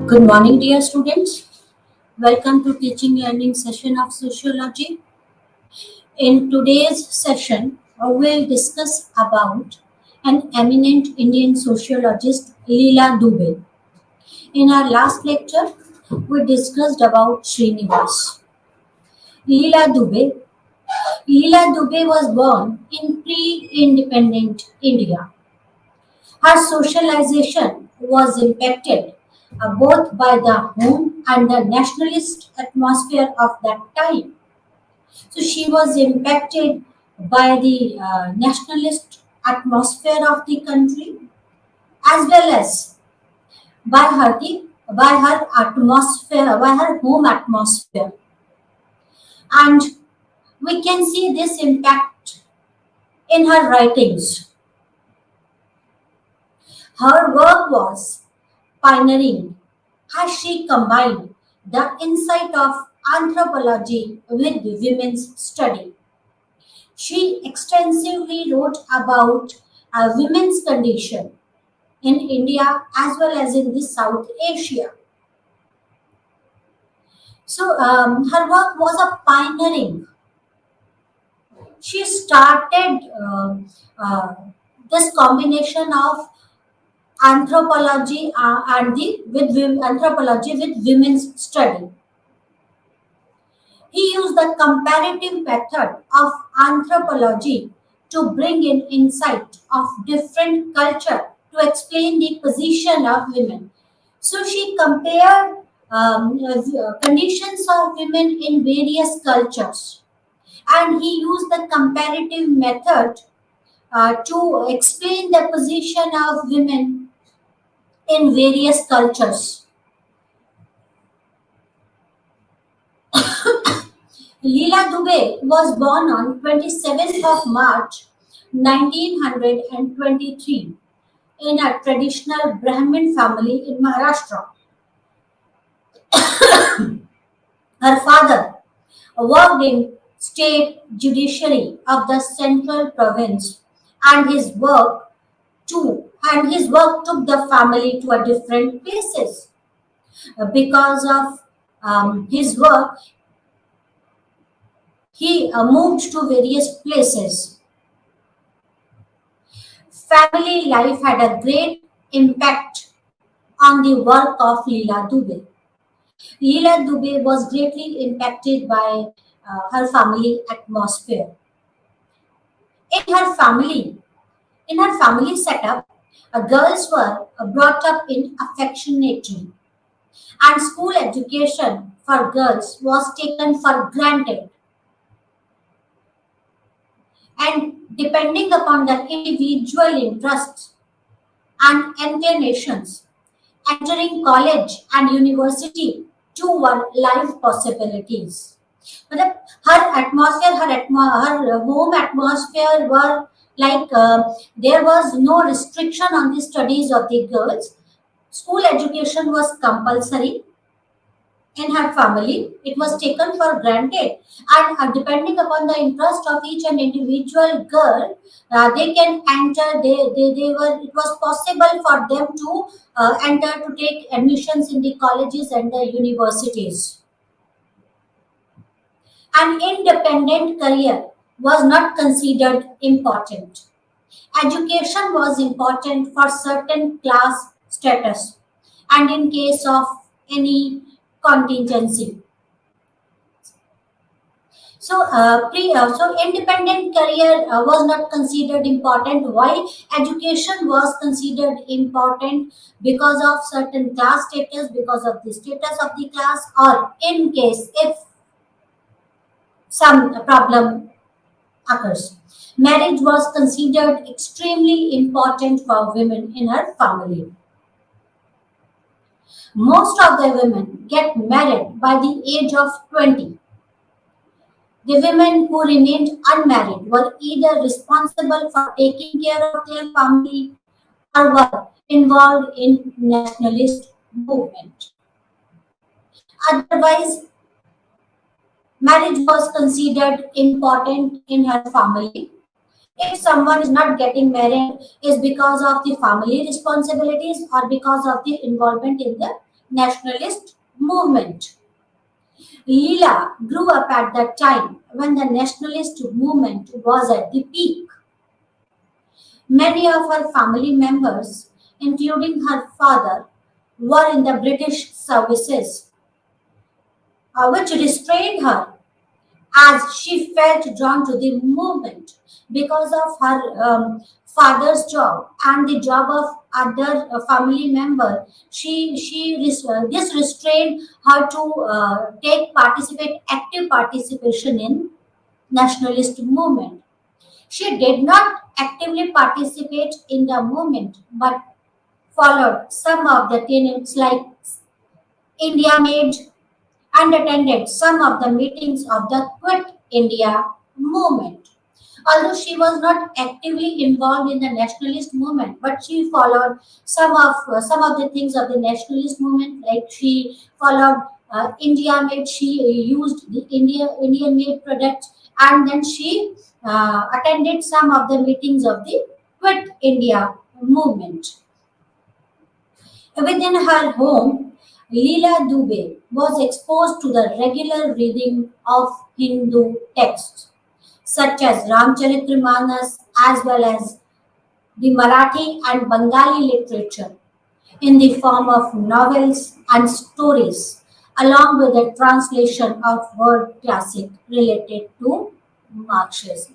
Good morning, dear students. Welcome to teaching learning session of sociology. In today's session, we'll discuss about an eminent Indian sociologist, Leela Dubey. In our last lecture, we discussed about Srinivas. Leela Dubey. Leela Dubey was born in pre-independent India. Her socialization was impacted both by the home and the nationalist atmosphere of that time. So she was impacted by the nationalist atmosphere of the country as well as by her atmosphere, by her home atmosphere. And we can see this impact in her writings. Her work was pioneering as she combined the insight of anthropology with women's study. She extensively wrote about women's condition in India as well as in the South Asia. So her work was a pioneering. She started this combination of anthropology anthropology with women's study. He used the comparative method of anthropology to bring in insight of different culture to explain the position of women. So she compared conditions of women in various cultures, and he used the comparative method to explain the position of women in various cultures. Leela Dubey was born on 27th of March 1923 in a traditional Brahmin family in Maharashtra. Her father worked in state judiciary of the central province, and his work took the family to a different places. Because of his work, he moved to various places. Family life had a great impact on the work of Leela Dubey. Leela Dubey was greatly impacted by her family atmosphere. In her family setup, girls were brought up in affectionately, and school education for girls was taken for granted. And depending upon the individual interests and inclinations, entering college and university to were life possibilities. मतलब her home atmosphere were like there was no restriction on the studies of the girls. School education was compulsory in her family. It was taken for granted, and depending upon the interest of each and individual girl, they can enter. They were. It was possible for them to enter to take admissions in the colleges and the universities. An independent career was not considered important. Education was important for certain class status and in case of any contingency. So independent career was not considered important. Why? Education was considered important because of certain class status, because of the status of the class, or in case if some problem occurs. Marriage was considered extremely important for women in her family. Most of the women get married by the age of 20. The women who remained unmarried were either responsible for taking care of their family or were involved in nationalist movement. Otherwise, marriage was considered important in her family. If someone is not getting married, is because of the family responsibilities or because of the involvement in the nationalist movement. Leela grew up at the time when the nationalist movement was at the peak. Many of her family members, including her father, were in the British services, which restrained her as she felt drawn to the movement because of her father's job and the job of other family member. This restrained her to take participate active participation in nationalist movement. She did not actively participate in the movement, but followed some of the tenets like India Made and attended some of the meetings of the Quit India movement. Although she was not actively involved in the nationalist movement, but she followed some of the things of the nationalist movement. Like she followed India Made, she used the Indian made products, and then she attended some of the meetings of the Quit India movement. Within her home, Leela Dubey was exposed to the regular reading of Hindu texts, such as Ramcharitramanas, as well as the Marathi and Bengali literature in the form of novels and stories, along with a translation of word classic related to Marxism.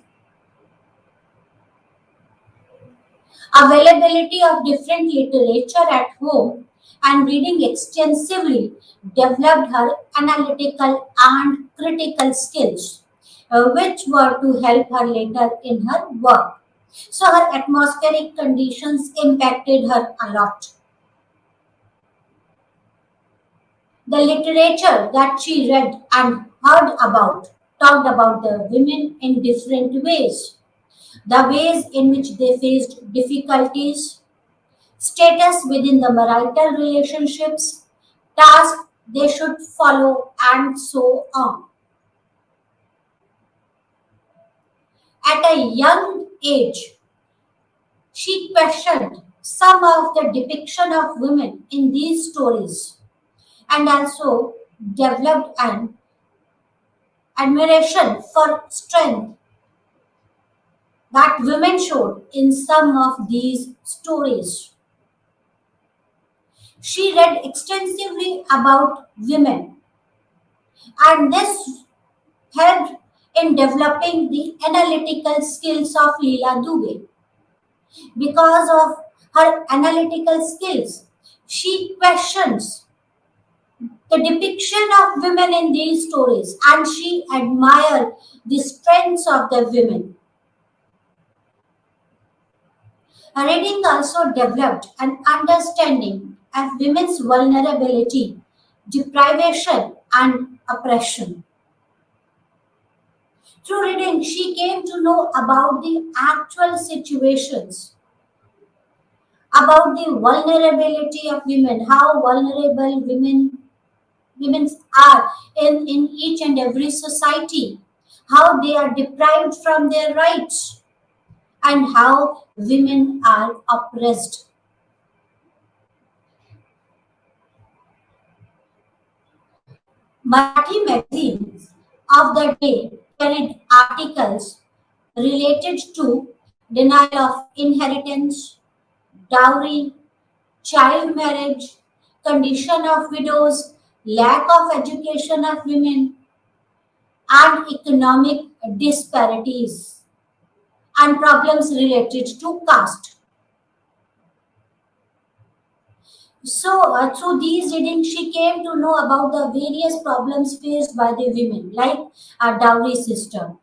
Availability of different literature at home and reading extensively developed her analytical and critical skills, which were to help her later in her work. So her atmospheric conditions impacted her a lot. The literature that she read and heard about talked about the women in different ways, the ways in which they faced difficulties, status within the marital relationships, tasks they should follow, and so on. At a young age, she questioned some of the depiction of women in these stories and also developed an admiration for strength that women showed in some of these stories. She read extensively about women, and this helped in developing the analytical skills of Leela Dubey. Because of her analytical skills, she questions the depiction of women in these stories and she admired the strengths of the women. Her reading also developed an understanding of women's vulnerability, deprivation, and oppression. Through reading, she came to know about the actual situations, about the vulnerability of women, how vulnerable women are in each and every society, how they are deprived from their rights, and how women are oppressed. Marathi magazines of the day carried articles related to denial of inheritance, dowry, child marriage, condition of widows, lack of education of women, and economic disparities and problems related to caste. So, through these readings, she came to know about the various problems faced by the women, like a dowry system,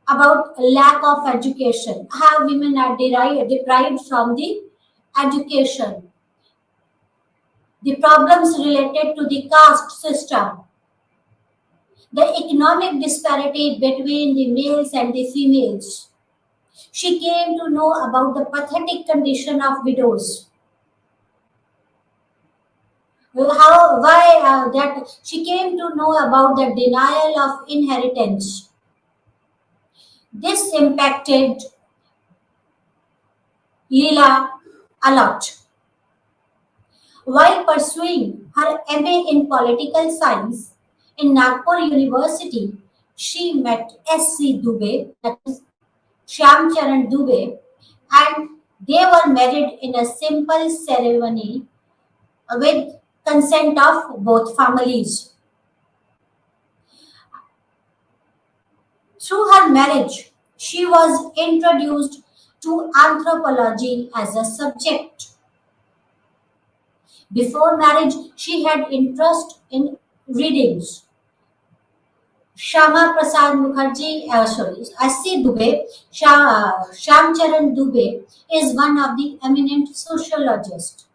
about lack of education, how women are deprived from the education, the problems related to the caste system, the economic disparity between the males and the females. She came to know about the pathetic condition of widows. How, why that she came to know about the denial of inheritance. This impacted Leela a lot. While pursuing her MA in political science in Nagpur University, she met S.C. Dubey, that is Shyam Charan Dubey, and they were married in a simple ceremony with consent of both families. Through her marriage, she was introduced to anthropology as a subject. Before marriage, she had interest in readings. Shama Prasad Mukherjee, S.C. Dubey, Shyam Charan Dubey is one of the eminent sociologists.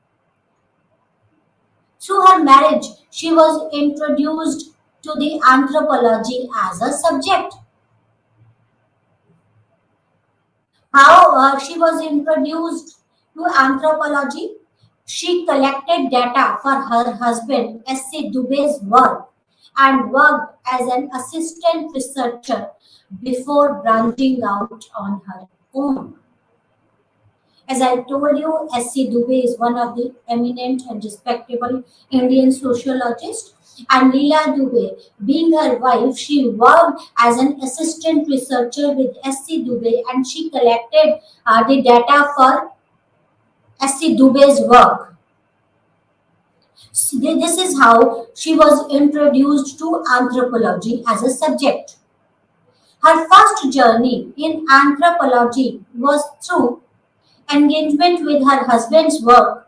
Through her marriage, she was introduced to the anthropology as a subject. How she was introduced to anthropology? She collected data for her husband S.C. Dubey's work and worked as an assistant researcher before branching out on her own. As I told you, S.C. Dubey is one of the eminent and respectable Indian sociologists. And Leela Dubey, being her wife, she worked as an assistant researcher with S.C. Dubey and she collected the data for S.C. Dubey's work. So this is how she was introduced to anthropology as a subject. Her first journey in anthropology was through engagement with her husband's work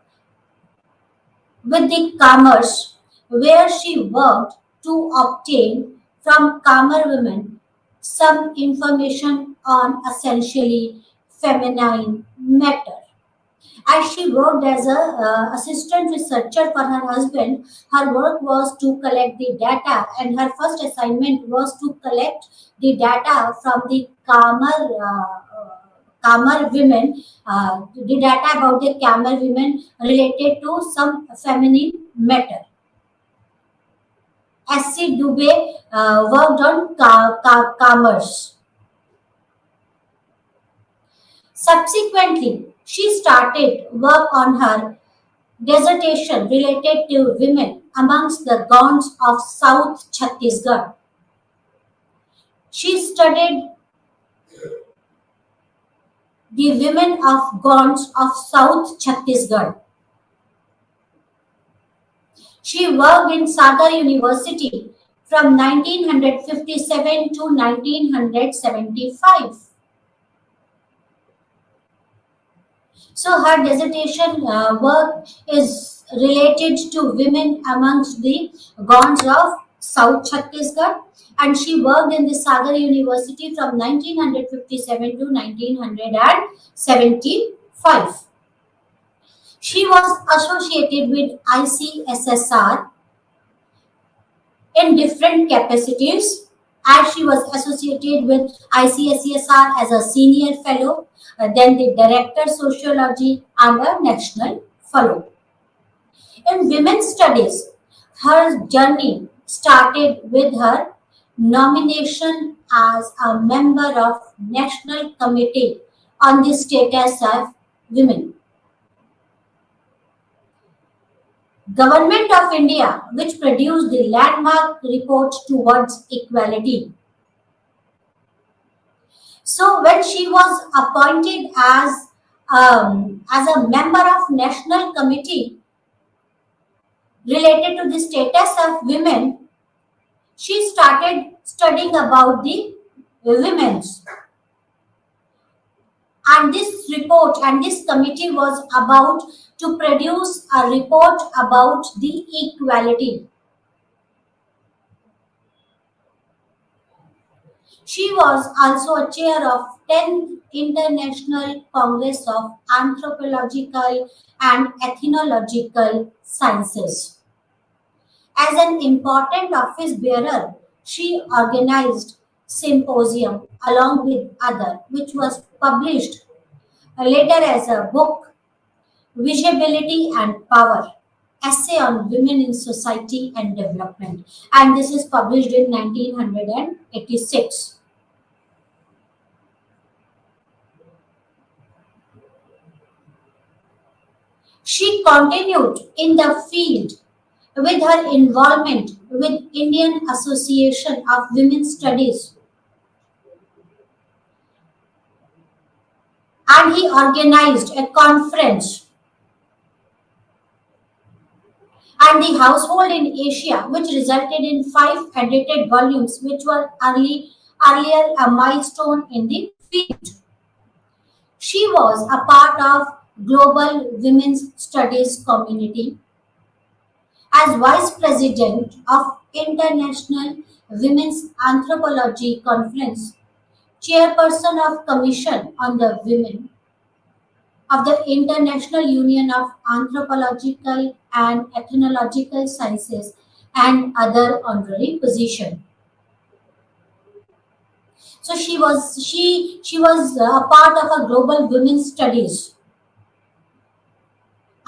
with the Kamars, where she worked to obtain from Kamar women some information on essentially feminine matter. As she worked as a assistant researcher for her husband, her work was to collect the data, and her first assignment was to collect the data from the Kamar women, the data about the Kamar women related to some feminine matter. S.C. Dubey worked on Kamars. Subsequently, she started work on her dissertation related to women amongst the Gonds of South Chhattisgarh. She studied the women of Gonds of South Chhattisgarh. She worked in Sagar University from 1957 to 1975. So her dissertation work is related to women amongst the Gonds of South Chhattisgarh, and she worked in the Sagar University from 1957 to 1975. She was associated with ICSSR in different capacities, as she was associated with ICSSR as a senior fellow, then the director sociology and a national fellow. In women's studies, her journey started with her nomination as a member of National Committee on the Status of Women. Government of India, which produced the landmark report towards equality. So when she was appointed as a member of National Committee related to the status of women, she started studying about the women's. And this report and this committee was about to produce a report about the equality. She was also a chair of 10th International Congress of Anthropological and Ethnological Sciences. As an important office bearer, she organized symposium along with other, which was published later as a book, Visibility and Power, Essay on Women in Society and Development, and this is published in 1986. She continued in the field with her involvement with Indian Association of Women's Studies, and he organized a conference and the household in Asia, which resulted in five edited volumes, which were earlier a milestone in the field. She was a part of global women's studies community as vice president of International Women's Anthropology Conference, chairperson of Commission on the Women of the International Union of Anthropological and Ethnological Sciences, and other honorary position. So she was a part of a global women's studies,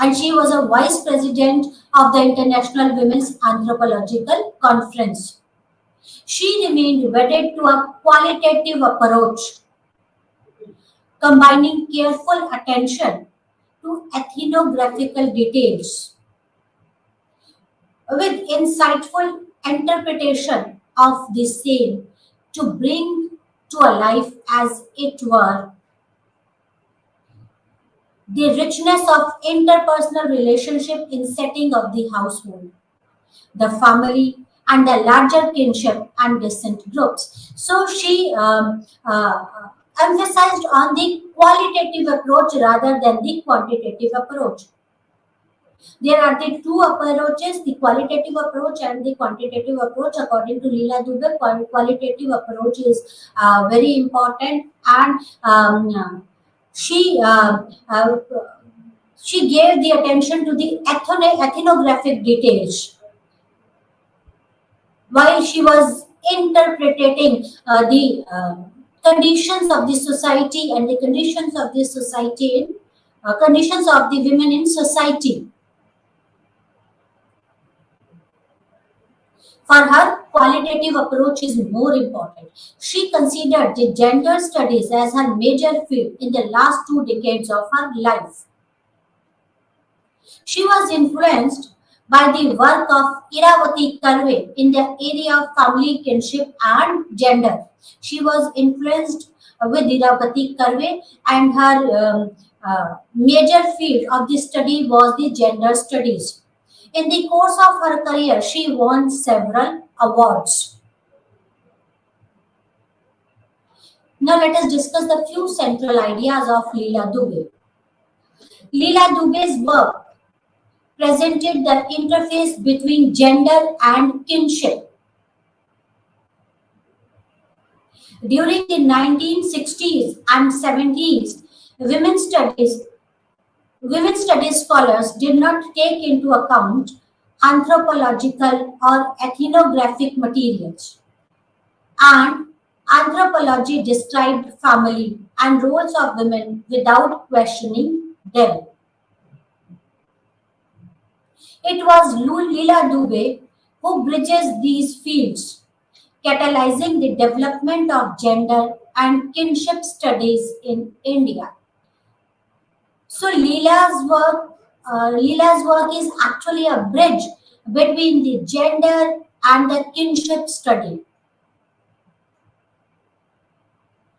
and she was a vice president of the International Women's Anthropological Conference. She remained wedded to a qualitative approach, combining careful attention to ethnographical details with insightful interpretation of the same to bring to a life, as it were, the richness of interpersonal relationship in setting of the household, the family, and the larger kinship and descent groups. So she emphasized on the qualitative approach rather than the quantitative approach. There are the two approaches, the qualitative approach and the quantitative approach. According to Leela Dubey, qualitative approach is very important, and she uh, uh, she gave the attention to the ethnographic details while she was interpreting the conditions of the society and the conditions of the society, conditions of the women in society. For her, qualitative approach is more important. She considered the gender studies as her major field in the last 2 decades of her life. She was influenced by the work of Iravati Karve in the area of family, kinship, and gender. She was influenced with Iravati Karve, and her major field of the study was the gender studies. In the course of her career, she won several awards. Now, let us discuss the few central ideas of Leela Dubey. Leela Dubey's work presented the interface between gender and kinship. During the 1960s and 70s, women's studies women studies scholars did not take into account anthropological or ethnographic materials, and anthropology described family and roles of women without questioning them. It was Leela Dubey who bridges these fields, catalyzing the development of gender and kinship studies in India. So Leela's work is actually a bridge between the gender and the kinship study.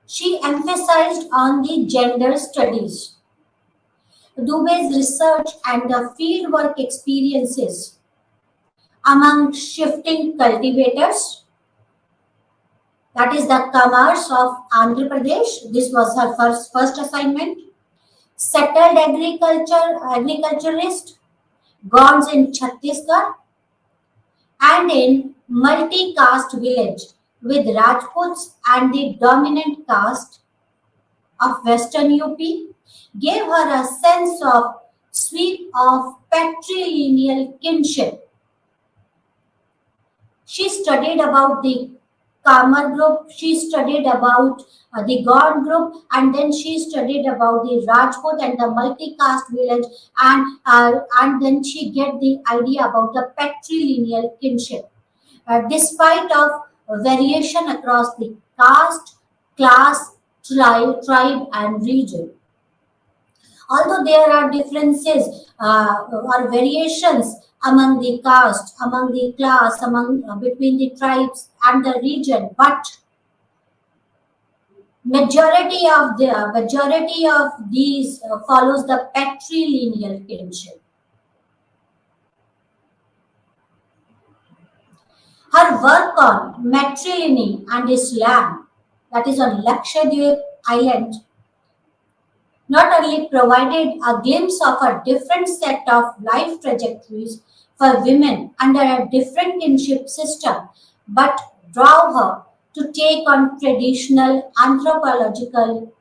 She emphasized on the gender studies. Dubey's research and the fieldwork experiences among shifting cultivators, that is the Kamars of Andhra Pradesh. This was her first assignment. Settled agriculturist, Gonds in Chhattisgarh, and in multi-caste village with Rajputs and the dominant caste of Western UP, gave her a sense of sweep of patrilineal kinship. She studied about the Kamar group, she studied about the God group, and then she studied about the Rajput and the multi-caste village, and then she get the idea about the patrilineal kinship. Despite of variation across the caste, class, tribe, and region. Although there are differences or variations among the caste, among the class, among between the tribes and the region, but majority of these follows the patrilineal kinship. Her work on matrilineal and Islam, that is on Lakshadweep Island, not only provided a glimpse of a different set of life trajectories for women under a different kinship system, but drove her to take on traditional anthropological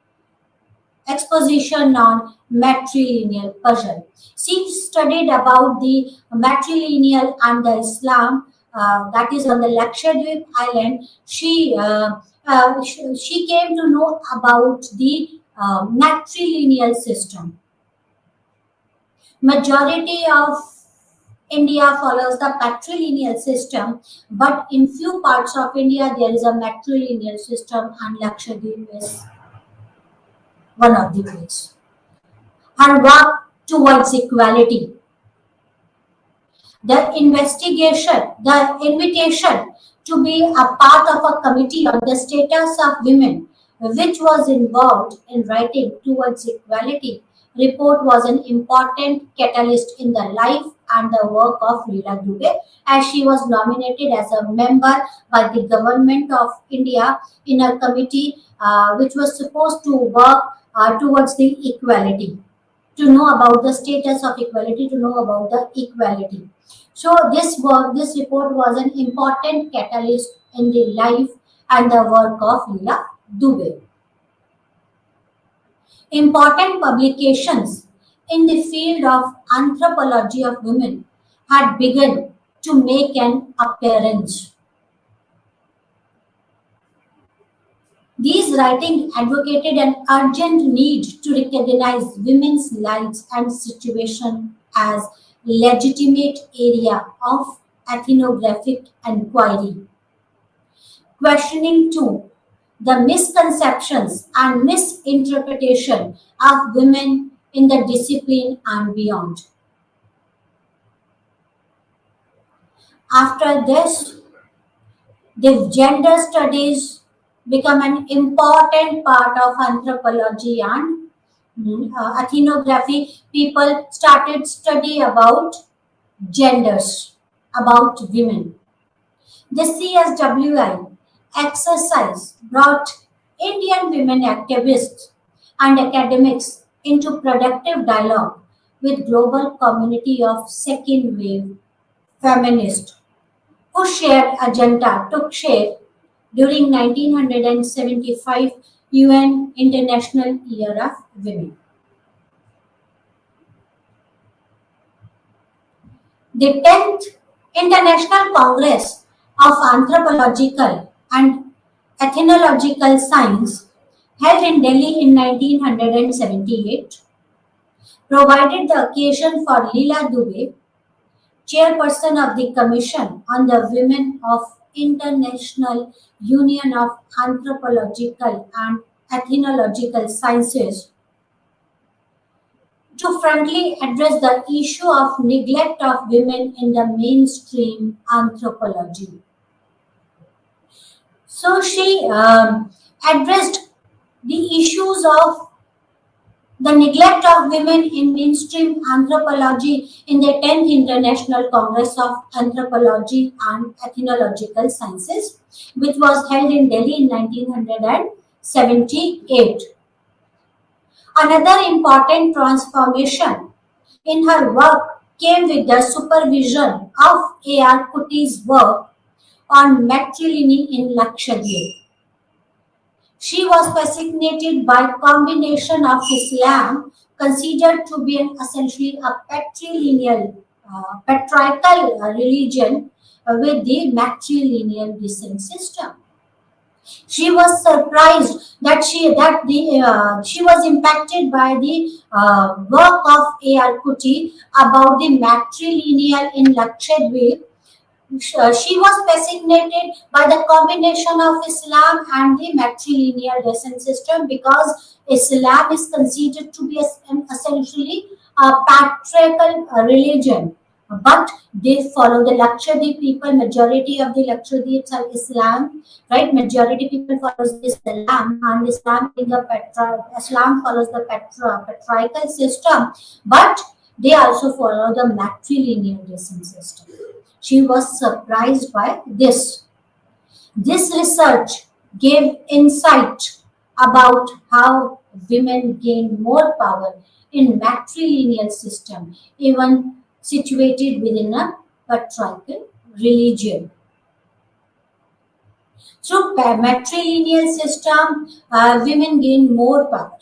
exposition on matrilineal puzzle. She studied about the matrilineal and the Islam that is on the Lakshadweep Island. She came to know about the matrilineal system. Majority of India follows the patrilineal system, but in few parts of India there is a matrilineal system, and Lakshadweep is one of the ways. Her work towards equality, the invitation to be a part of a committee on the status of women, which was involved in writing towards equality, report was an important catalyst in the life and the work of Leela Dubey, as she was nominated as a member by the government of India in a committee which was supposed to work towards the equality, to know about the status of equality, to know about the equality. So this report was an important catalyst in the life and the work of Leela Dubey. Important publications in the field of anthropology of women had begun to make an appearance. These writings advocated an urgent need to recognize women's lives and situation as legitimate area of ethnographic inquiry. Questioning too the misconceptions and misinterpretation of women in the discipline and beyond. After this, the gender studies become an important part of anthropology and ethnography. People started study about genders, about women. The CSWI exercise brought Indian women activists and academics into productive dialogue with global community of second wave feminists whose shared agenda took shape during 1975 UN International Year of Women. The 10th International Congress of Anthropological and Ethnological Science, held in Delhi in 1978, provided the occasion for Leela Dubey, chairperson of the Commission on the Women of International Union of Anthropological and Ethnological Sciences, to frankly address the issue of neglect of women in the mainstream anthropology. So she addressed the issues of the neglect of women in mainstream anthropology in the 10th International Congress of Anthropology and Ethnological Sciences, which was held in Delhi in 1978. Another important transformation in her work came with the supervision of A.R. Kutty's work on matrilineal in Lakshadweep. She was fascinated by combination of Islam, considered to be essentially a patriarchal religion, with the matrilineal descent system. She was surprised that she was impacted by the work of A.R. Kutty about the matrilineal in Lakshadweep. She was fascinated by the combination of Islam and the matrilineal descent system, because Islam is considered to be an essentially a patriarchal religion, but they follow the Lakshadweep people. Majority of the Lakshadweeps are Islam, right? Majority people follows Islam, and Islam follows the patriarchal system, but they also follow the matrilineal dressing system. She was surprised by this. This research gave insight about how women gain more power in matrilineal system, even situated within a patriarchal religion. Through matrilineal system, women gain more power.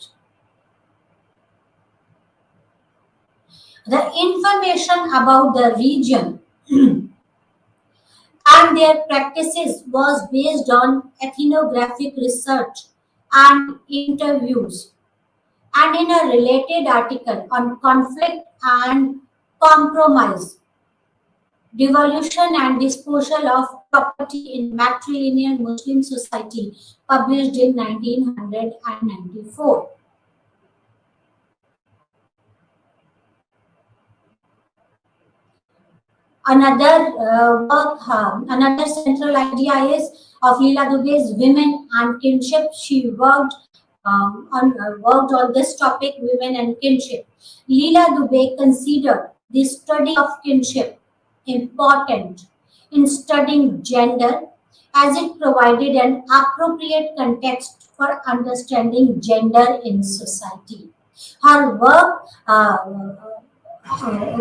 The information about the region and their practices was based on ethnographic research and interviews, and in a related article on conflict and compromise, devolution and disposal of property in matrilineal Muslim society, published in 1994. Another central idea is of Leela Dubey's Women and Kinship. She worked on this topic, women and kinship. Leela Dubey considered the study of kinship important in studying gender, as it provided an appropriate context for understanding gender in society. Her work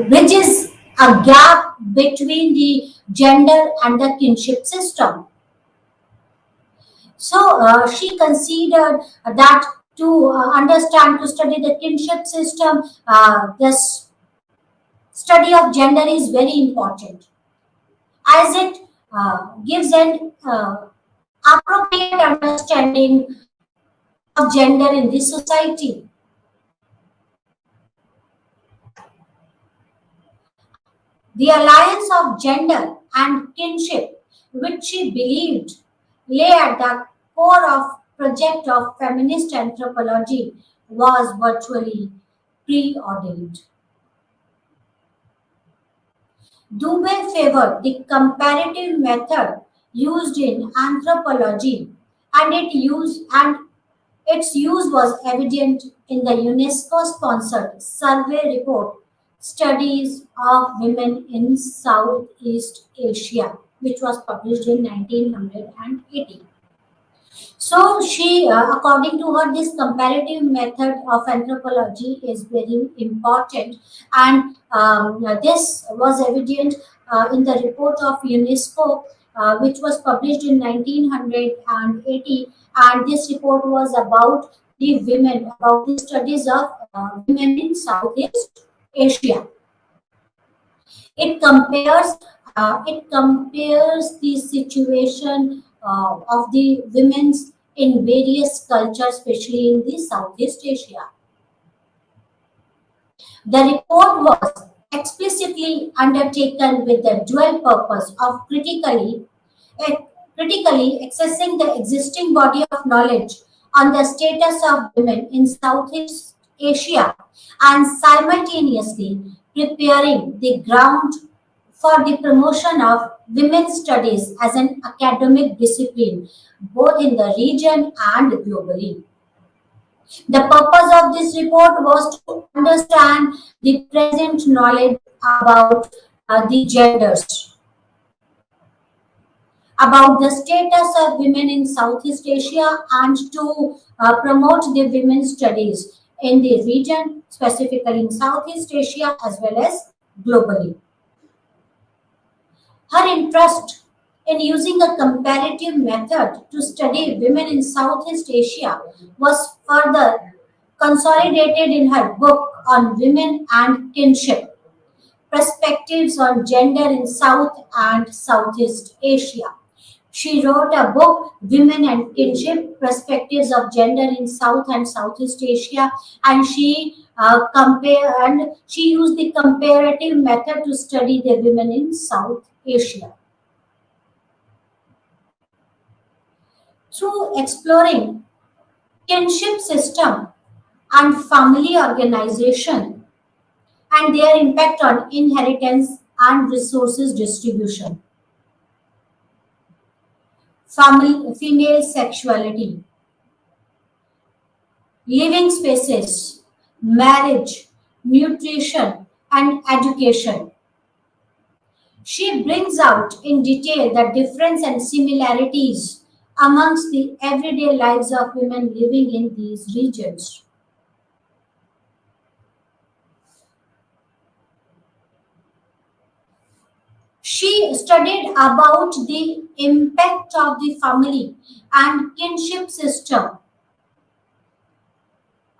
bridges a gap between the gender and the kinship system. So she considered that to understand, to study the kinship system, this study of gender is very important, as it gives an appropriate understanding of gender in this society. The alliance of gender and kinship, which she believed lay at the core of project of feminist anthropology, was virtually preordained. Dubey favored the comparative method used in anthropology, and its use was evident in the UNESCO-sponsored survey report Studies of Women in Southeast Asia, which was published in 1980. So she, according to her, this comparative method of anthropology is very important, and this was evident in the report of UNESCO, which was published in 1980, and this report was about the women, about the studies of women in Southeast Asia. It compares the situation of the women's in various cultures, especially in the Southeast Asia. The report was explicitly undertaken with the dual purpose of critically accessing the existing body of knowledge on the status of women in Southeast Asia, and simultaneously preparing the ground for the promotion of women's studies as an academic discipline, both in the region and globally. The purpose of this report was to understand the present knowledge about the genders, about the status of women in Southeast Asia, and to promote the women's studies in the region, specifically in Southeast Asia as well as globally. Her interest in using a comparative method to study women in Southeast Asia was further consolidated in her book on women and kinship, Perspectives on Gender in South and Southeast Asia. She wrote a book, Women and Kinship, Perspectives of Gender in South and Southeast Asia, and she used the comparative method to study the women in South Asia. Through exploring kinship system and family organization, and their impact on inheritance and resources distribution. Family, female sexuality, living spaces, marriage, nutrition, and education. She brings out in detail the difference and similarities amongst the everyday lives of women living in these regions. She studied about the impact of the family and kinship system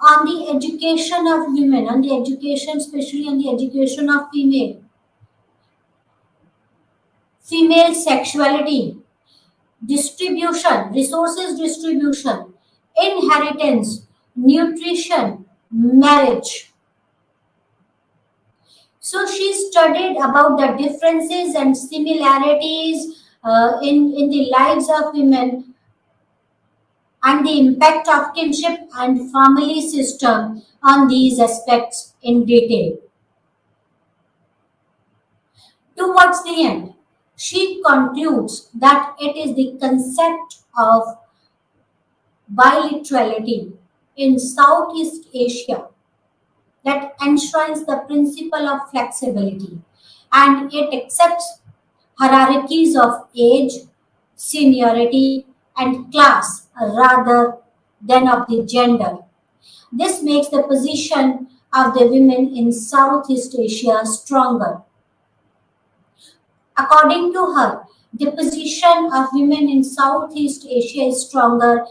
on the education of women, on the education, especially on the education of female sexuality, distribution, resources distribution, inheritance, nutrition, marriage. So she studied about the differences and similarities in the lives of women and the impact of kinship and family system on these aspects in detail. Towards the end, she concludes that it is the concept of bilaterality in Southeast Asia that enshrines the principle of flexibility, and it accepts hierarchies of age, seniority, and class rather than of the gender. This makes the position of the women in Southeast Asia stronger. According to her, the position of women in Southeast Asia is stronger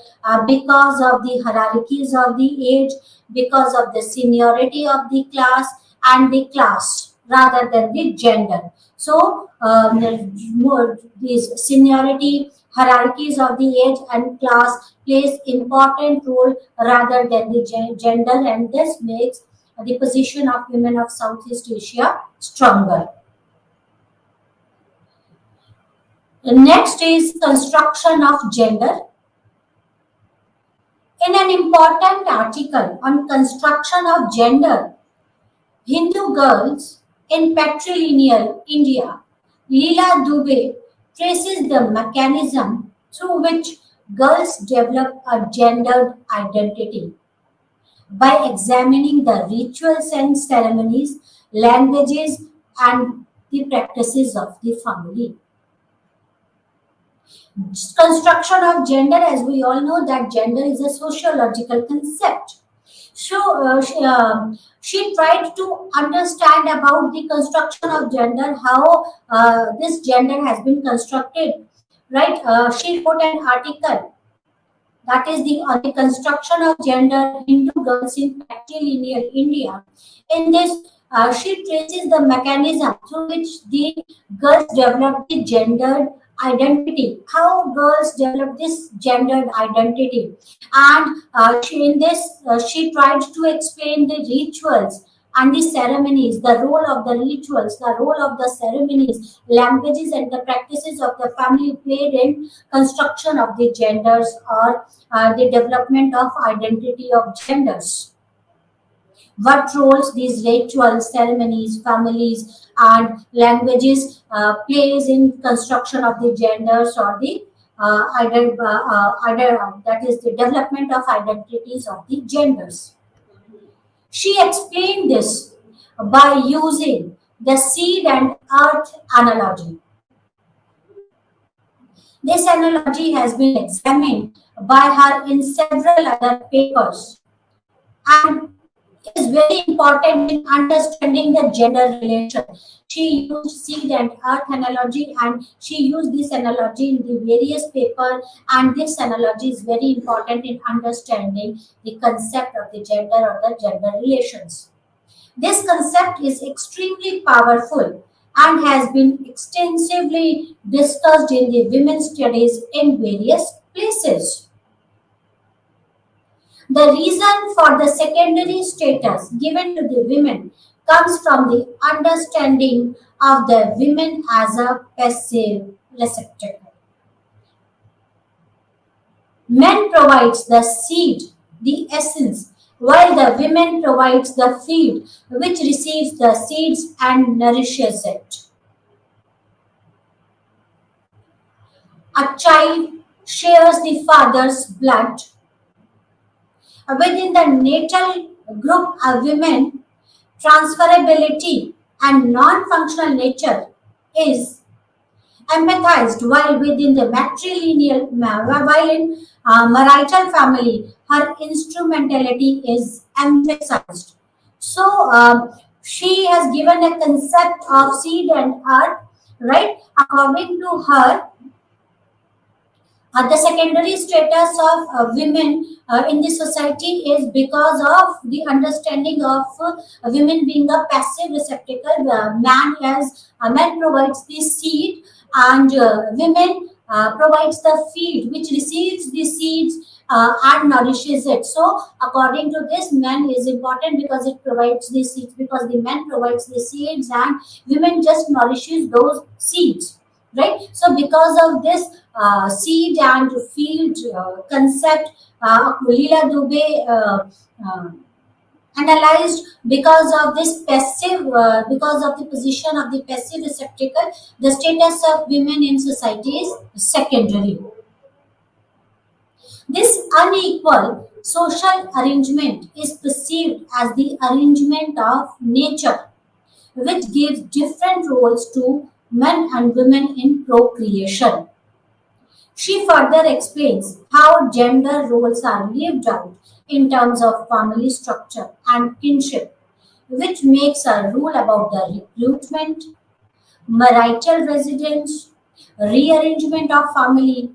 because of the hierarchies of the age, because of the seniority of the class and the class rather than the gender. So, more these seniority, hierarchies of the age and class plays important role rather than the gender, and this makes the position of women of Southeast Asia stronger. The next is construction of gender. In an important article on construction of gender, Hindu girls in patrilineal India, Leela Dubey traces the mechanism through which girls develop a gendered identity by examining the rituals and ceremonies, languages, and the practices of the family. Construction of gender, as we all know, that gender is a sociological concept. So she tried to understand about the construction of gender, how this gender has been constructed, right? She wrote an article that is the on the construction of gender Hindu girls in patrilineal India. In this, she traces the mechanism through which the girls develop the gendered identity, how girls develop this gendered identity, and in this she tried to explain the rituals and the ceremonies, the role of the rituals, the role of the ceremonies, languages, and the practices of the family played in construction of the genders or the development of identity of genders. What roles these rituals, ceremonies, families, and languages plays in construction of the genders or the that is the development of identities of the genders. She explained this by using the seed and earth analogy. This analogy has been examined by her in several other papers and is very important in understanding the gender relation. She used seed and earth analogy, and she used this analogy in the various paper, and this analogy is very important in understanding the concept of the gender or the gender relations. This concept is extremely powerful and has been extensively discussed in the women's studies in various places. The reason for the secondary status given to the women comes from the understanding of the women as a passive receptacle. Men provides the seed, the essence, while the women provides the field which receives the seeds and nourishes it. A child shares the father's blood. Within the natal group of women, transferability and non-functional nature is empathized, while within the matrilineal, while in marital family, her instrumentality is emphasized. So she has given a concept of seed and earth, right? According to her, the secondary status of women in the society is because of the understanding of women being a passive receptacle. Man provides the seed, and women provides the feed, which receives the seeds and nourishes it. So, according to this, man is important because it provides the seeds. Because the man provides the seeds, and women just nourishes those seeds, right? So because of this seed and field concept, Leela Dubey uh, analyzed, because of this passive, because of the position of the passive receptacle, the status of women in society is secondary. This unequal social arrangement is perceived as the arrangement of nature, which gives different roles to men and women in procreation. She further explains how gender roles are lived out in terms of family structure and kinship, which makes a rule about the recruitment, marital residence, rearrangement of family.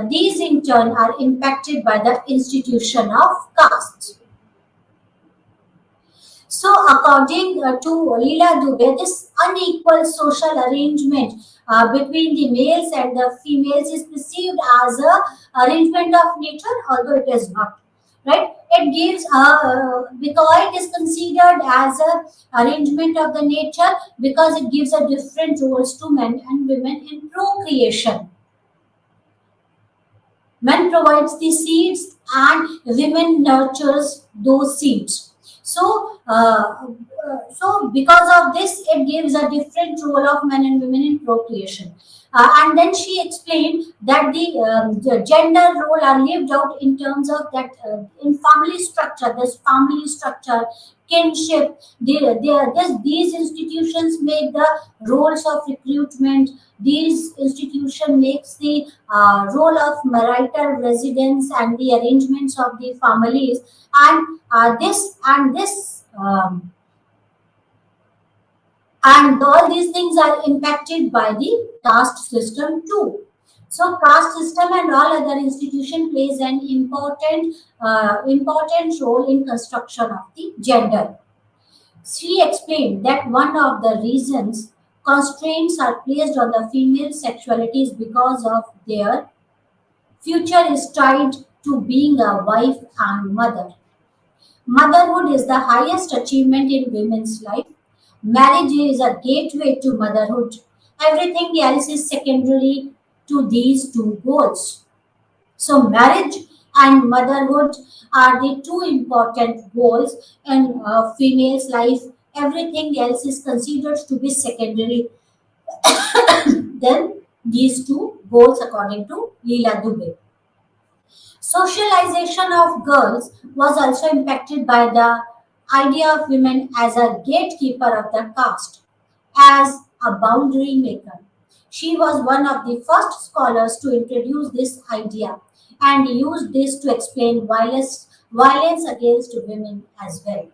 These in turn are impacted by the institution of caste. So, according to Leela Dubey, this unequal social arrangement between the males and the females is perceived as a arrangement of nature, although it is not. Right? It gives because it is considered as a arrangement of the nature because it gives a different roles to men and women in procreation. Men provides the seeds and women nurtures those seeds. So, so because of this, it gives a different role of men and women in procreation. And then she explained that the gender role are lived out in terms of that in family structure. This family structure, kinship. These institutions make the roles of recruitment. These institution makes the role of marital residence and the arrangements of the families, and and all these things are impacted by the caste system too. So caste system and all other institution plays an important role in construction of the gender. She explained that one of the reasons constraints are placed on the female sexuality is because of their future is tied to being a wife and mother. Motherhood is the highest achievement in women's life. Marriage is a gateway to motherhood. Everything else is secondary to these two goals. So, marriage and motherhood are the two important goals in a female's life. Everything else is considered to be secondary. Then, these two goals, according to Leela Dubey. Socialization of girls was also impacted by the idea of women as a gatekeeper of the caste, as a boundary maker. She was one of the first scholars to introduce this idea and used this to explain violence against women as well.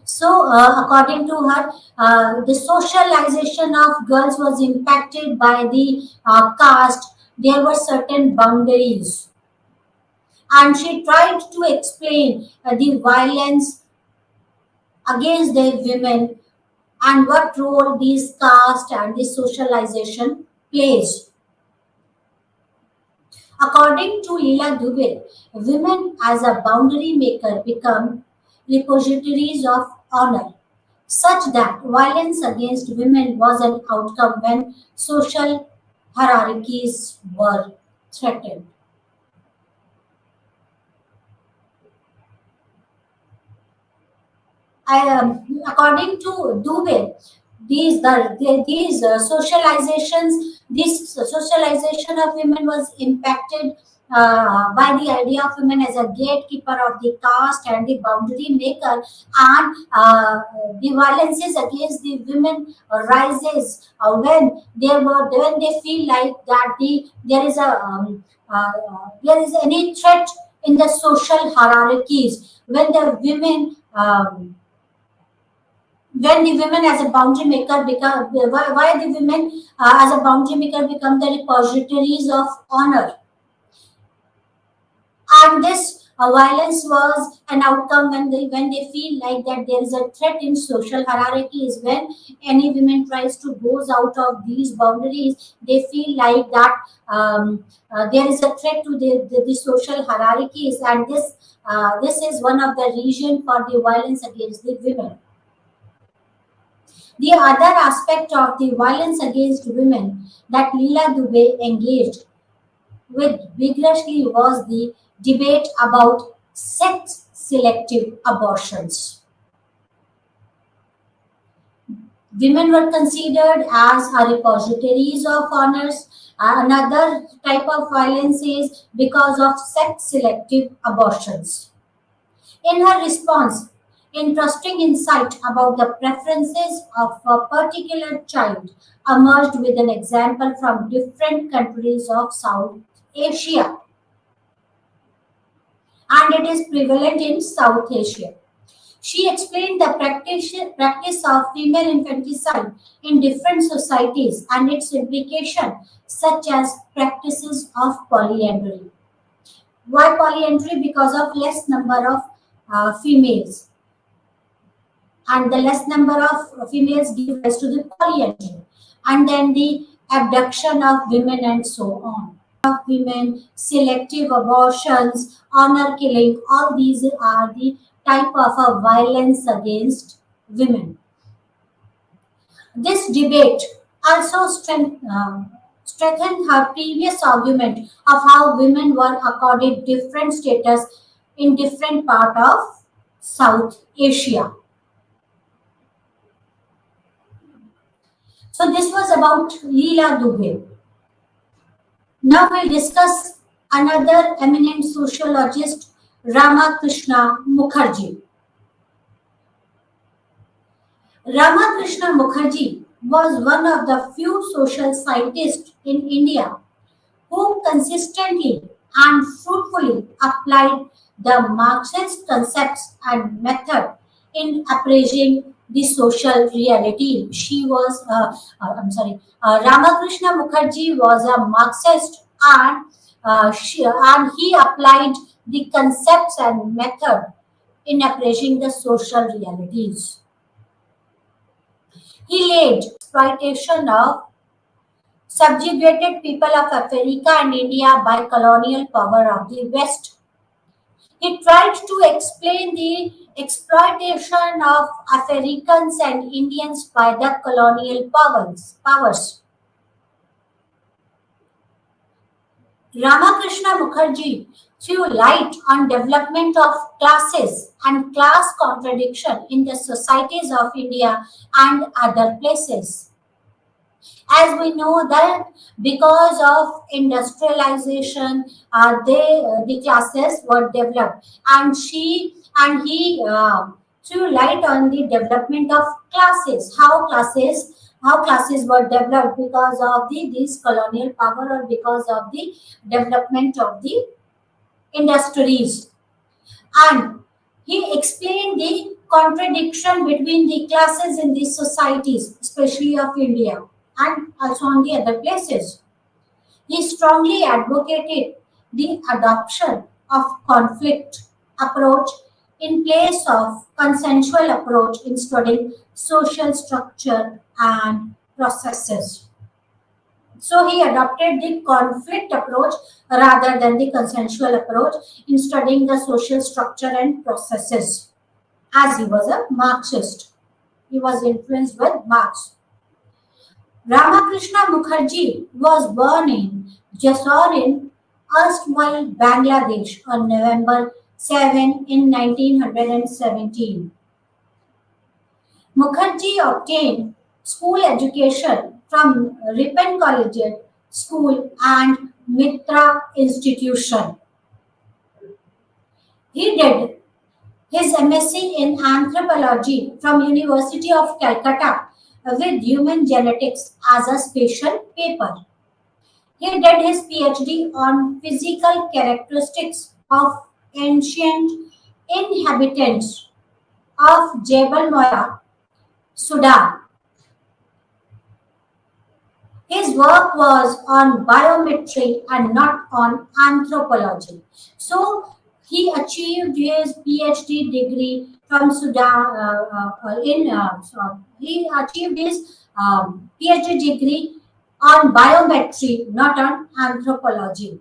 So, according to her, the socialization of girls was impacted by the caste. There were certain boundaries, and she tried to explain the violence against the women and what role these caste and this socialization plays. According to Leela Dubey, women as a boundary maker become repositories of honor, such that violence against women was an outcome when social hierarchies were threatened. According to Dubé, this socialization of women was impacted by the idea of women as a gatekeeper of the caste and the boundary maker, and the violences against the women rises when they feel like that there is any threat in the social hierarchies when the women as a boundary maker become why the women as a boundary maker become the repositories of honor, and this violence was an outcome when they feel like that there is a threat in social hierarchies. When any woman tries to goes out of these boundaries, they feel like that there is a threat to the social hierarchies, and this is one of the reason for the violence against the women. The other aspect of the violence against women that Leela Dubé engaged with vigorously was the debate about sex selective abortions. Women were considered as repositories of honors. Another type of violence is because of sex selective abortions. In her response, interesting insight about the preferences of a particular child emerged with an example from different countries of South Asia, and it is prevalent in South Asia. She explained the practice of female infanticide in different societies and its implication, such as practices of polyandry. Why polyandry? Because of less number of females, and the less number of females give rise to the polyandry, and then the abduction of women and so on. Of women, selective abortions, honor killing, all these are the type of violence against women. This debate also strengthened her previous argument of how women were accorded different status in different part of South Asia. So this was about Leela Dubé. Now we'll discuss another eminent sociologist, Ramakrishna Mukherjee. Ramakrishna Mukherjee was one of the few social scientists in India who consistently and fruitfully applied the Marxist concepts and method in appraising the social reality. Ramakrishna Mukherjee was a Marxist, and he applied the concepts and method in appraising the social realities. He laid exploitation of subjugated people of Africa and India by colonial power of the West. He tried to explain the exploitation of Africans and Indians by the colonial powers. Ramakrishna Mukherjee threw light on development of classes and class contradiction in the societies of India and other places. As we know that because of industrialization, the classes were developed, and he threw light on the development of classes, how classes were developed because of this colonial power or because of the development of the industries. And he explained the contradiction between the classes in these societies, especially of India and also on the other places. He strongly advocated the adoption of conflict approach in place of consensual approach in studying social structure and processes. So he adopted the conflict approach rather than the consensual approach in studying the social structure and processes. As he was a Marxist, he was influenced by Marx. Ramakrishna Mukherjee was born in Jessore in erstwhile Bangladesh on November 7 in 1917. Mukherjee obtained school education from Ripon Collegiate School and Mitra Institution. He did his MSc in anthropology from University of Calcutta with human genetics as a special paper. He did his PhD on physical characteristics of ancient inhabitants of Jebel Moya, Sudan. His work was on biometry and not on anthropology. So he achieved his PhD degree from Sudan. He achieved his PhD degree on biometry, not on anthropology.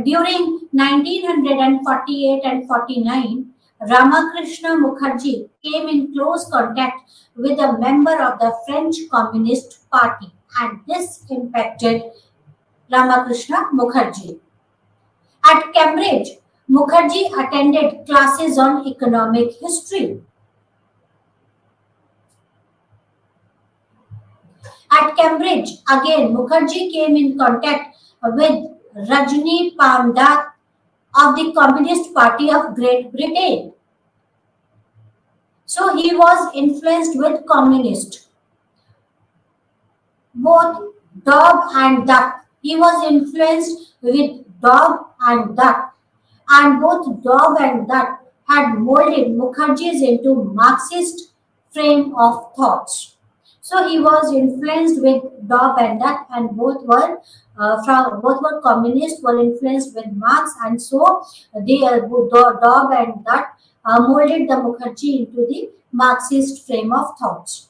During 1948 and 49, Ramakrishna Mukherjee came in close contact with a member of the French Communist Party, and this impacted Ramakrishna Mukherjee. At Cambridge, Mukherjee attended classes on economic history. At Cambridge, again, Mukherjee came in contact with Rajni Pamdat of the Communist Party of Great Britain. So he was influenced with communist, both dog and duck. He was influenced with dog and duck, and both dog and duck had molded Mukherjee's into Marxist frame of thoughts. So he was influenced with dog and duck, and both were communists, were influenced with Marx, and so the dog and duck molded the Mukherjee into the Marxist frame of thoughts.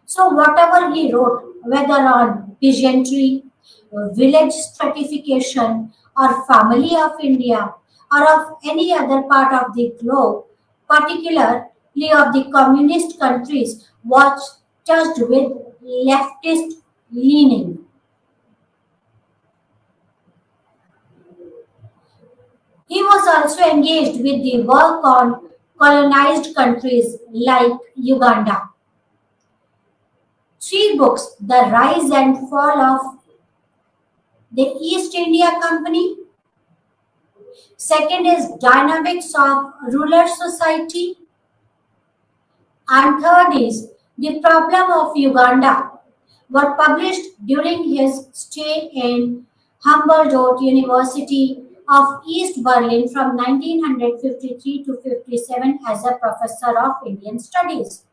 So whatever he wrote, whether on peasantry, village stratification, or family of India, or of any other part of the globe, particularly of the communist countries, was touched with leftist leaning. He was also engaged with the work on colonized countries like Uganda. Three books: The Rise and Fall of the East India Company. Second is Dynamics of Rural Society. And third is The Problem of Uganda, were published during his stay in Humboldt University of East Berlin from 1953 to 57 as a professor of Indian Studies.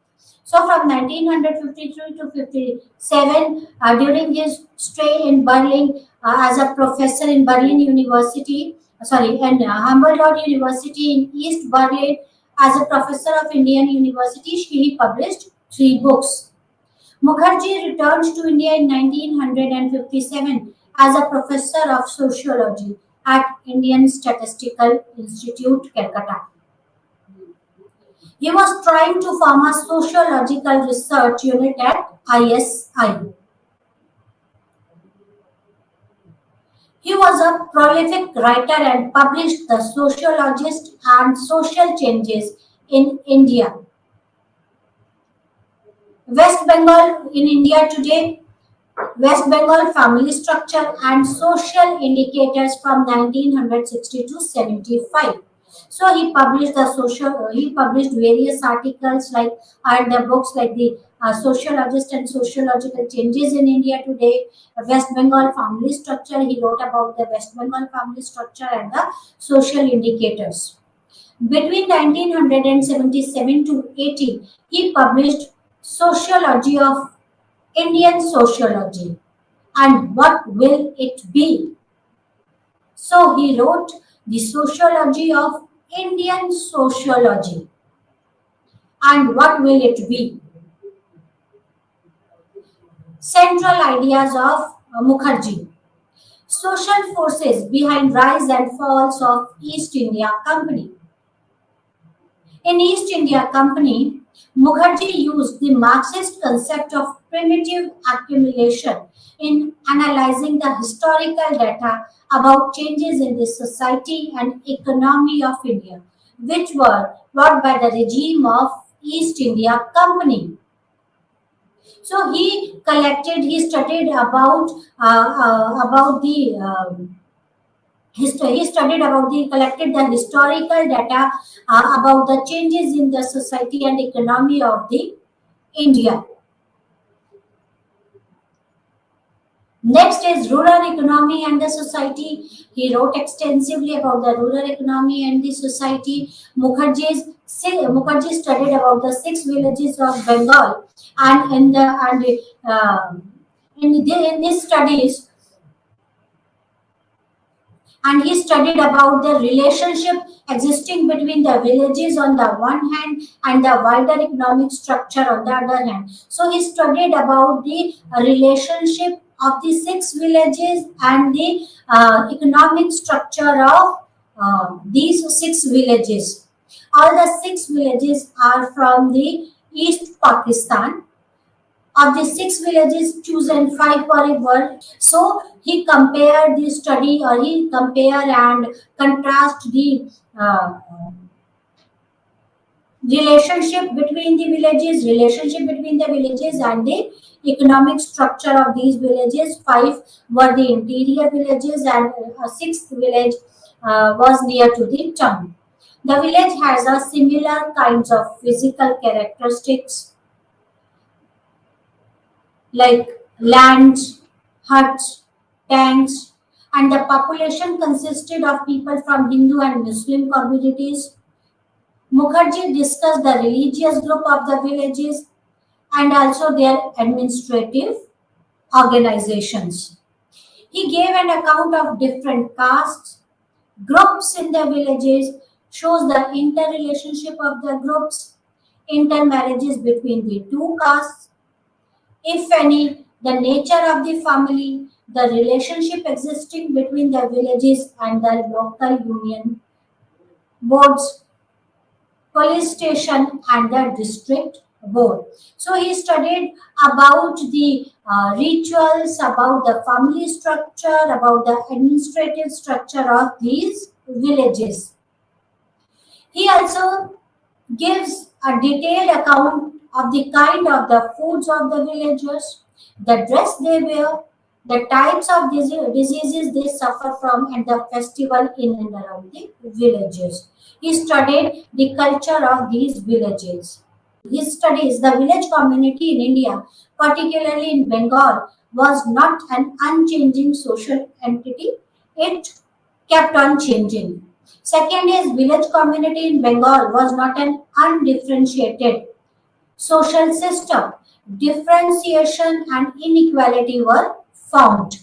So from 1953 to 57, during his stay in Berlin as a professor in Berlin University, in Humboldt University in East Berlin as a professor of Indian University, he published three books. Mukherjee returned to India in 1957 as a professor of sociology at Indian Statistical Institute, Calcutta. He was trying to form a sociological research unit at ISI. He was a prolific writer and published The Sociologist and Social Changes in India, West Bengal in India Today, West Bengal Family Structure and Social Indicators from 1960 to 75. So he published various articles and the books like the Sociologist and Sociological Changes in India Today, West Bengal Family Structure. He wrote about the West Bengal family structure and the social indicators. Between 1977 to 80, he published Sociology of Indian Sociology and What Will It Be? So he wrote the Sociology of Indian Sociology and What Will It Be? Central ideas of Mukherjee. Social forces behind rise and falls of East India Company. In East India Company, Mukherjee used the Marxist concept of primitive accumulation in analyzing the historical data about changes in the society and economy of India, which were brought by the regime of East India Company. So he studied about the he studied about the collected the historical data about the changes in the society and economy of the India. Next is rural economy and the society. He wrote extensively about the rural economy and the society. Mukherjee studied about the 6 villages of Bengal, and uh, in his studies, and he studied about the relationship existing between the villages on the one hand and the wider economic structure on the other hand. So he studied about the relationship of the 6 villages and the economic structure of these 6 villages. All the 6 villages are from the East Pakistan. Of the 6 villages, chosen 5 were. So he compared the study, or he compare and contrast the uh, relationship between the villages and the economic structure of these villages. 5 were the interior villages, and a sixth village was near to the town. The village has a similar kinds of physical characteristics like lands, huts, tanks, and the population consisted of people from Hindu and Muslim communities. Mukherjee discussed the religious group of the villages and also their administrative organizations. He gave an account of different castes, groups in the villages, shows the interrelationship of the groups, intermarriages between the two castes, if any, the nature of the family, the relationship existing between the villages and the local union boards, police station, and the district board. So he studied about the rituals, about the family structure, about the administrative structure of these villages. He also gives a detailed account of the kind of the foods of the villagers, the dress they wear, the types of diseases they suffer from, and the festival in and around the villages. He studied the culture of these villages. His studies, the village community in India, particularly in Bengal, was not an unchanging social entity. It kept on changing. Second is village community in Bengal was not an undifferentiated social system. Differentiation and inequality were found.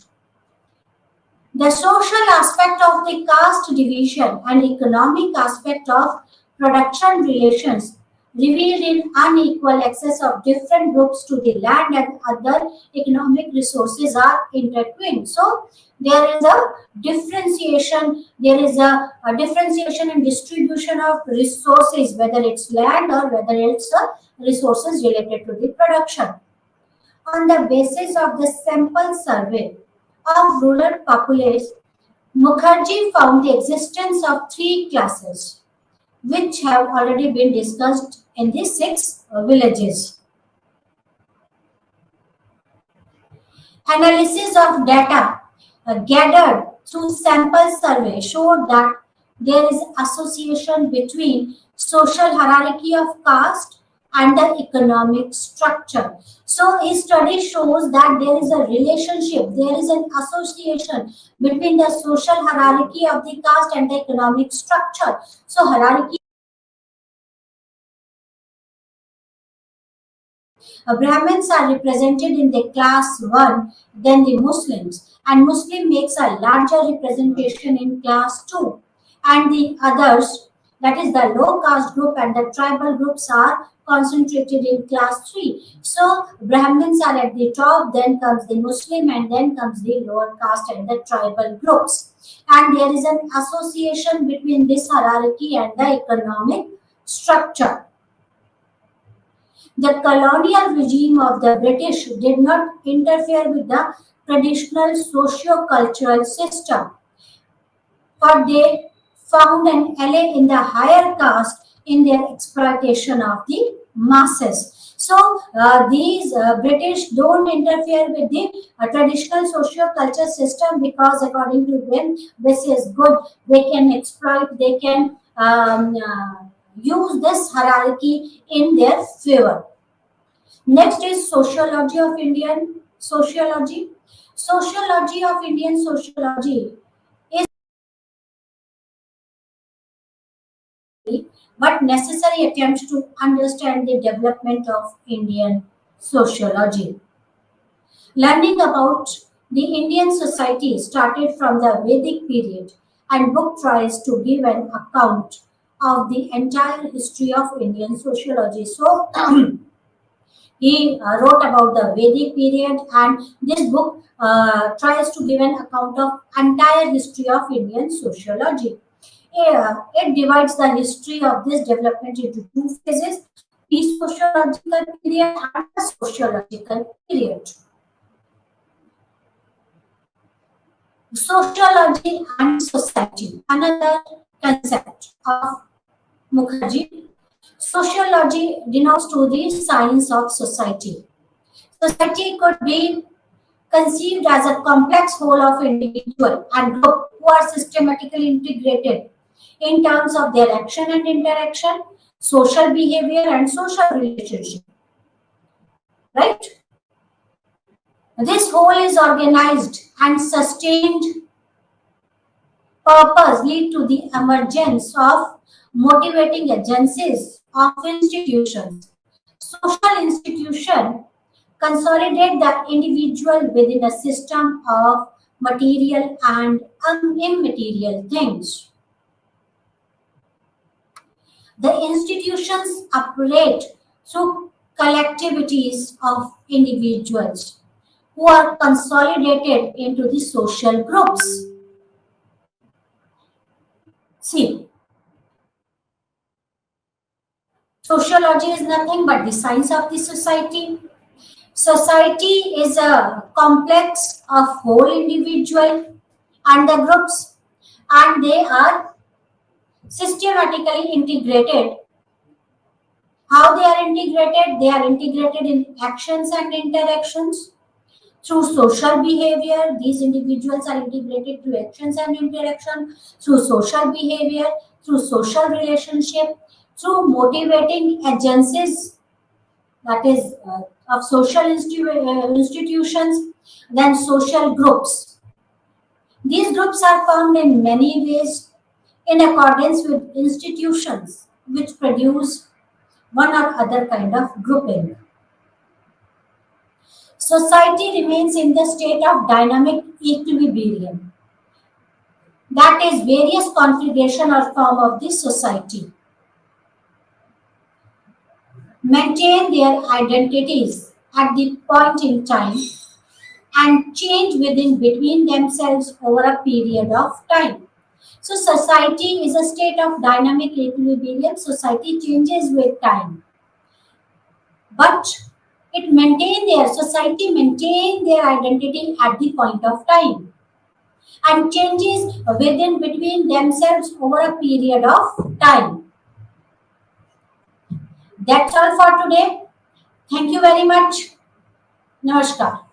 The social aspect of the caste division and economic aspect of production relations revealed in unequal access of different groups to the land and other economic resources are intertwined. So there is a a differentiation in distribution of resources, whether it's land or whether it's resources related to the production. On the basis of the sample survey of rural populace, Mukherjee found the existence of 3 classes, which have already been discussed in the 6 villages. Analysis of data gathered through sample survey showed that there is association between social hierarchy of caste and the economic structure. So a study shows that there is a relationship, there is an association between the social hierarchy of the caste and the economic structure. So hierarchy, Brahmins are represented in the class 1 than the Muslims, and Muslim makes a larger representation in class 2, and the others, that is the low caste group and the tribal groups, are concentrated in class 3. So Brahmins are at the top, then comes the Muslim, and then comes the lower caste and the tribal groups. And there is an association between this hierarchy and the economic structure. The colonial regime of the British did not interfere with the traditional socio-cultural system, but they found an ally in the higher caste in their exploitation of the masses. So these British don't interfere with the traditional socio-culture system because according to them this is good. They can exploit, they can use this hierarchy in their favor. Next is sociology of Indian sociology. Sociology of Indian sociology is but necessary attempts to understand the development of Indian sociology. Learning about the Indian society started from the Vedic period, and book tries to give an account of the entire history of Indian sociology. So he wrote about the Vedic period, and this book tries to give an account of entire history of Indian sociology. It divides the history of this development into two phases: the sociological period and the sociological period. Sociology and society, another concept of Mukherjee. Sociology denotes to the science of society. Society could be conceived as a complex whole of individual and group who are systematically integrated in terms of their action and interaction, social behavior and social relationship. Right? This whole is organized and sustained purpose lead to the emergence of motivating agencies of institutions. Social institution consolidate the individual within a system of material and immaterial things. The institutions operate through collectivities of individuals who are consolidated into the social groups. See, sociology is nothing but the science of the society. Society is a complex of whole individual and the groups, and they are systematically integrated. How they are integrated? They are integrated in actions and interactions. Through social behavior, these individuals are integrated through actions and interaction, through social behavior, through social relationship, through motivating agencies, that is of social institutions, then social groups. These groups are formed in many ways in accordance with institutions which produce one or other kind of grouping. Society remains in the state of dynamic equilibrium, that is, various configuration or form of the society maintain their identities at the point in time and change within between themselves over a period of time. So society is a state of dynamic equilibrium. Society changes with time, but it maintain their identity at the point of time and changes within between themselves over a period of time. That's all for today. Thank you very much. Namaskar.